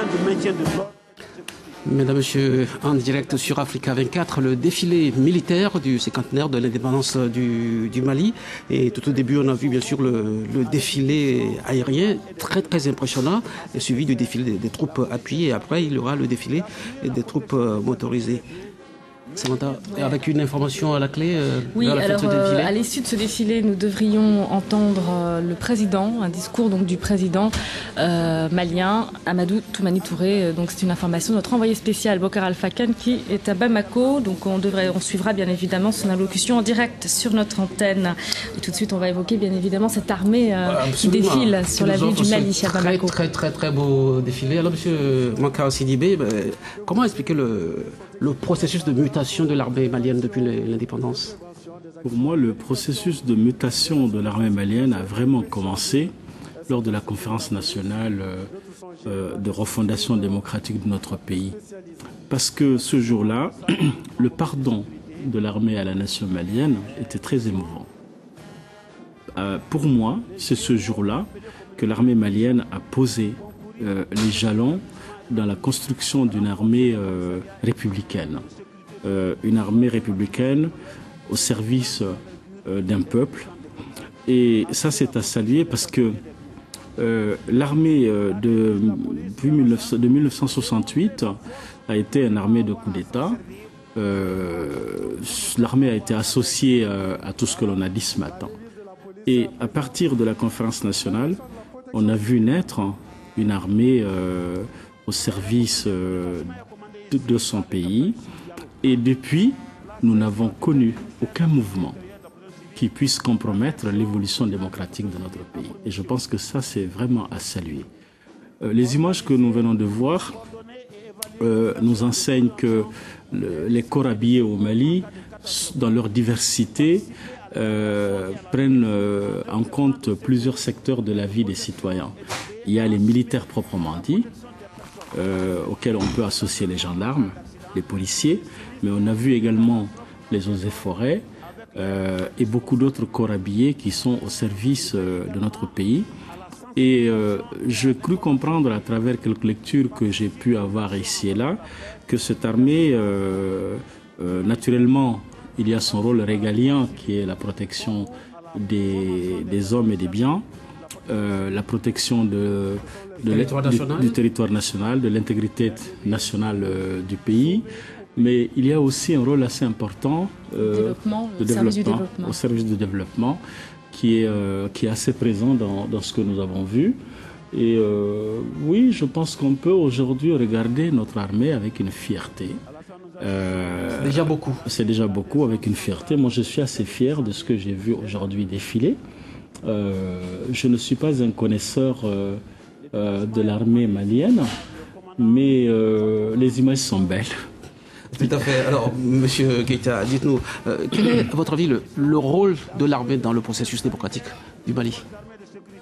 de maintien de l'ordre. Mesdames, Messieurs, en direct sur Africa 24, le défilé militaire du cinquantenaire de l'indépendance du Mali. Et tout au début, on a vu bien sûr le défilé aérien, très impressionnant, et suivi du défilé des troupes appuyées. Et après, il y aura le défilé des troupes motorisées. Samantha, avec une information à la clé. Oui, alors à l'issue de ce défilé, nous devrions entendre le président, un discours donc du président malien, Amadou Toumani Touré. Donc c'est une information de notre envoyé spécial Bokar Al-Fakan qui est à Bamako. Donc on suivra bien évidemment son allocution en direct sur notre antenne. Et tout de suite, on va évoquer bien évidemment cette armée qui défile sur la ville du Mali à Bamako. Très beau défilé. Alors Monsieur Mankara Sidibé, comment expliquer le processus de mutation de l'armée malienne depuis l'indépendance? Pour moi, le processus de mutation de l'armée malienne a vraiment commencé lors de la conférence nationale de refondation démocratique de notre pays. Parce que ce jour-là, le pardon de l'armée à la nation malienne était très émouvant. Pour moi, c'est ce jour-là que l'armée malienne a posé les jalons dans la construction d'une armée républicaine. Une armée républicaine au service d'un peuple. Et ça, c'est à saluer parce que l'armée de 1968 a été une armée de coup d'État. L'armée a été associée à tout ce que l'on a dit ce matin. Et à partir de la conférence nationale, on a vu naître une armée au service de son pays. Et depuis, nous n'avons connu aucun mouvement qui puisse compromettre l'évolution démocratique de notre pays. Et je pense que ça, c'est vraiment à saluer. Les images que nous venons de voir nous enseignent que les corps habillés au Mali, dans leur diversité, prennent en compte plusieurs secteurs de la vie des citoyens. Il y a les militaires proprement dits, auxquels on peut associer les gendarmes, les policiers, mais on a vu également les eaux et forêts et beaucoup d'autres corps habillés qui sont au service de notre pays. Et je crus comprendre à travers quelques lectures que j'ai pu avoir ici et là que cette armée, naturellement, il y a son rôle régalien qui est la protection des hommes et des biens, la protection du territoire national, de l'intégrité nationale du pays. Mais il y a aussi un rôle assez important au service du développement qui est assez présent dans ce que nous avons vu. Et oui, je pense qu'on peut aujourd'hui regarder notre armée avec une fierté. C'est déjà beaucoup. C'est déjà beaucoup, avec une fierté. Moi, je suis assez fier de ce que j'ai vu aujourd'hui défiler. Je ne suis pas un connaisseur de l'armée malienne, mais les images sont belles. Tout à fait. Alors, Monsieur Keïta, dites-nous, quel est, à votre avis, le rôle de l'armée dans le processus démocratique du Mali?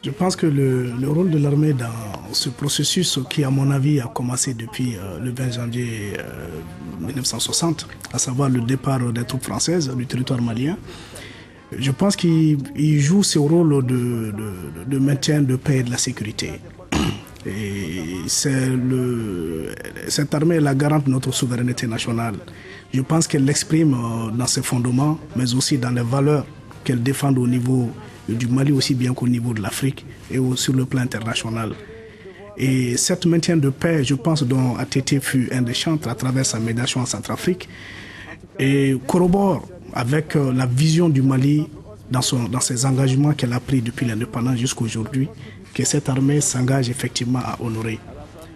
Je pense que le rôle de l'armée dans ce processus qui, à mon avis, a commencé depuis le 20 janvier 1960, à savoir le départ des troupes françaises du territoire malien, je pense qu'il joue ce rôle de maintien de paix et de la sécurité. Et cette armée est la garante de notre souveraineté nationale. Je pense qu'elle l'exprime dans ses fondements, mais aussi dans les valeurs qu'elle défend au niveau du Mali, aussi bien qu'au niveau de l'Afrique et sur le plan international. Et cette maintien de paix, je pense, dont ATT fut un des chantres à travers sa médiation en Centrafrique, et corrobore avec la vision du Mali dans ses engagements qu'elle a pris depuis l'indépendance jusqu'à aujourd'hui, que cette armée s'engage effectivement à honorer.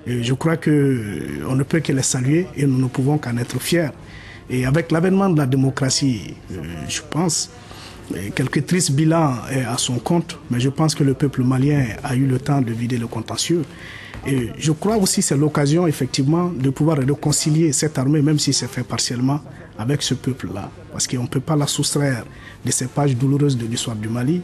Et je crois qu'on ne peut que les saluer et nous ne pouvons qu'en être fiers. Et avec l'avènement de la démocratie, je pense, quelques tristes bilans à son compte, mais je pense que le peuple malien a eu le temps de vider le contentieux. Et je crois aussi que c'est l'occasion effectivement de pouvoir réconcilier cette armée, même si c'est fait partiellement, avec ce peuple-là. Parce qu'on ne peut pas la soustraire de ces pages douloureuses de l'histoire du Mali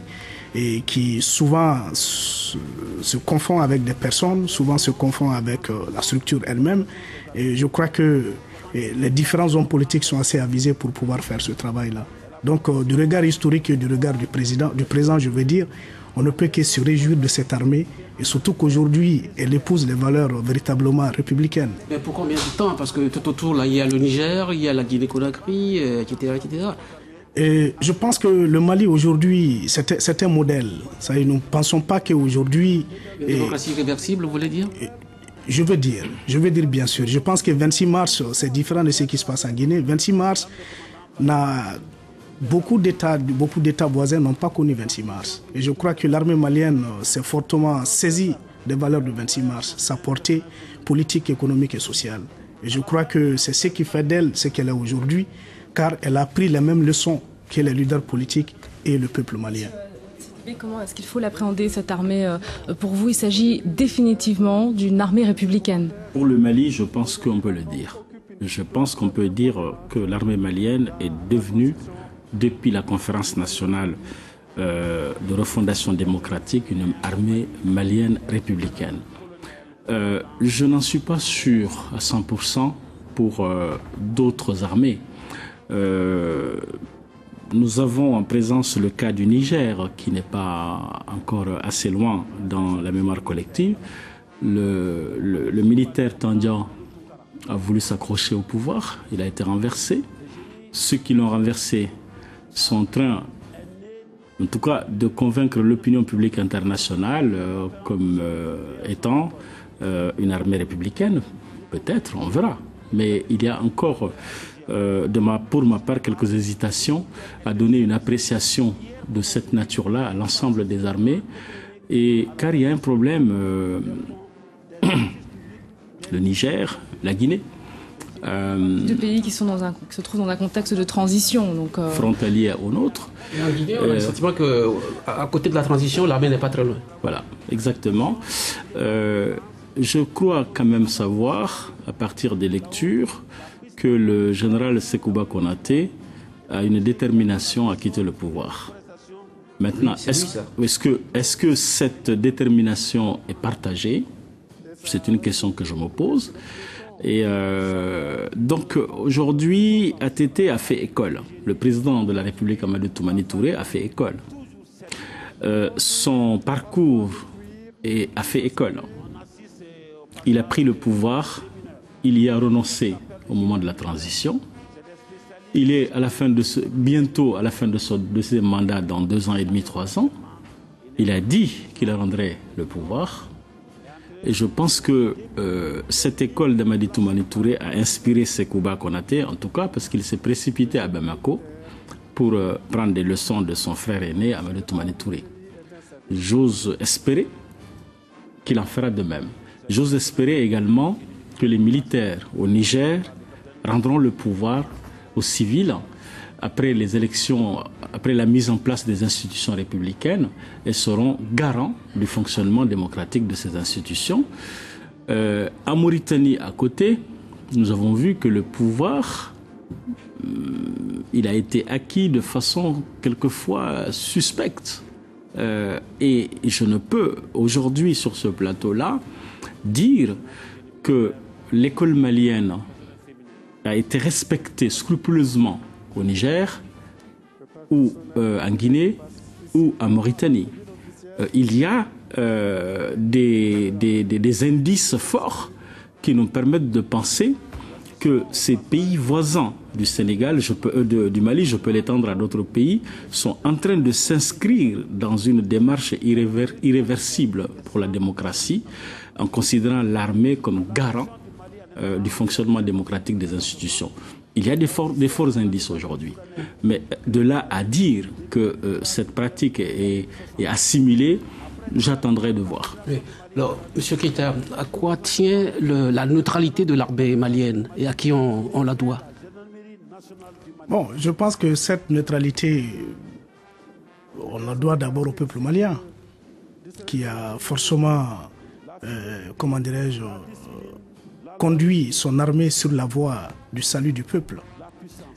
et qui souvent se confond avec des personnes, souvent se confond avec la structure elle-même. Et je crois que les différents hommes politiques sont assez avisés pour pouvoir faire ce travail-là. Donc du regard historique et du regard du président, je veux dire, on ne peut que se réjouir de cette armée Et surtout qu'aujourd'hui, elle épouse les valeurs véritablement républicaines. Mais pour combien de temps? Parce que tout autour, là, il y a le Niger, il y a la Guinée-Conakry, etc., etc. Et je pense que le Mali aujourd'hui, c'est un modèle. Ça, nous ne pensons pas qu'aujourd'hui... Une démocratie réversible, vous voulez dire? Je veux dire bien sûr. Je pense que 26 mars, c'est différent de ce qui se passe en Guinée. 26 mars, beaucoup d'États voisins n'ont pas connu 26 mars. Et je crois que l'armée malienne s'est fortement saisie des valeurs de 26 mars, sa portée politique, économique et sociale. Et je crois que c'est ce qui fait d'elle ce qu'elle est aujourd'hui, car elle a appris les mêmes leçons que les leaders politiques et le peuple malien. Mais comment est-ce qu'il faut l'appréhender, cette armée? Pour vous, il s'agit définitivement d'une armée républicaine. Pour le Mali, je pense qu'on peut le dire. Je pense qu'on peut dire que l'armée malienne est devenue, depuis la conférence nationale de refondation démocratique, une armée malienne républicaine. Je n'en suis pas sûr à 100% pour d'autres armées. Nous avons en présence le cas du Niger, qui n'est pas encore assez loin dans la mémoire collective. Le militaire Tandian a voulu s'accrocher au pouvoir, il a été renversé. Ceux qui l'ont renversé sont en train, en tout cas, de convaincre l'opinion publique internationale comme étant une armée républicaine. Peut-être, on verra. Mais il y a encore... pour ma part, quelques hésitations à donner une appréciation de cette nature-là à l'ensemble des armées. Et car il y a un problème, le Niger, la Guinée. Deux pays qui se trouvent dans un contexte de transition. Donc, frontalier au nôtre. Et en Guinée, on a le sentiment qu'à côté de la transition, l'armée n'est pas très loin. Voilà, exactement. Je crois quand même savoir, à partir des lectures, que le général Sekouba Konaté a une détermination à quitter le pouvoir. Maintenant, oui, est-ce que cette détermination est partagée? C'est une question que je me pose. Et donc aujourd'hui, ATT a fait école. Le président de la République, Amadou Toumani Touré, a fait école. Son parcours a fait école. Il a pris le pouvoir, il y a renoncé au moment de la transition. Il est bientôt à la fin de ses mandats, dans 2 ans et demi, 3 ans. Il a dit qu'il rendrait le pouvoir. Et je pense que cette école d'Amadi Toumani Touré a inspiré Sekouba Konaté, en tout cas parce qu'il s'est précipité à Bamako pour prendre des leçons de son frère aîné, Amadou Toumani Touré. J'ose espérer qu'il en fera de même. J'ose espérer également que les militaires au Niger rendront le pouvoir aux civils après les élections, après la mise en place des institutions républicaines, et seront garants du fonctionnement démocratique de ces institutions. En Mauritanie, à côté, nous avons vu que le pouvoir, il a été acquis de façon quelquefois suspecte. Et je ne peux aujourd'hui sur ce plateau-là dire que l'école malienne a été respectée scrupuleusement au Niger ou en Guinée ou en Mauritanie. Il y a des indices forts qui nous permettent de penser que ces pays voisins du Sénégal, du Mali, je peux l'étendre à d'autres pays, sont en train de s'inscrire dans une démarche irréversible pour la démocratie, en considérant l'armée comme garant du fonctionnement démocratique des institutions. Il y a des forts indices aujourd'hui. Mais de là à dire que cette pratique est assimilée, j'attendrai de voir. Oui. Alors, M. Keïta, à quoi tient la neutralité de l'armée malienne et à qui on la doit? Bon, je pense que cette neutralité, on la doit d'abord au peuple malien, qui a forcément, comment dirais-je, conduit son armée sur la voie du salut du peuple.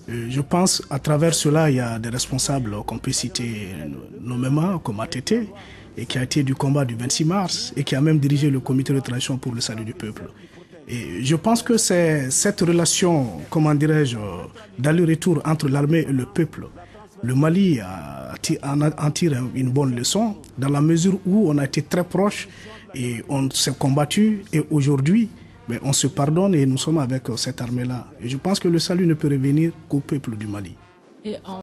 Je pense à travers cela, il y a des responsables qu'on peut citer nommément, comme ATT, et qui a été du combat du 26 mars, et qui a même dirigé le comité de transition pour le salut du peuple. Et je pense que c'est cette relation, comment dirais-je, d'aller-retour entre l'armée et le peuple. Le Mali en tire une bonne leçon, dans la mesure où on a été très proche Et on s'est combattu et aujourd'hui, on se pardonne et nous sommes avec cette armée-là. Et je pense que le salut ne peut revenir qu'au peuple du Mali.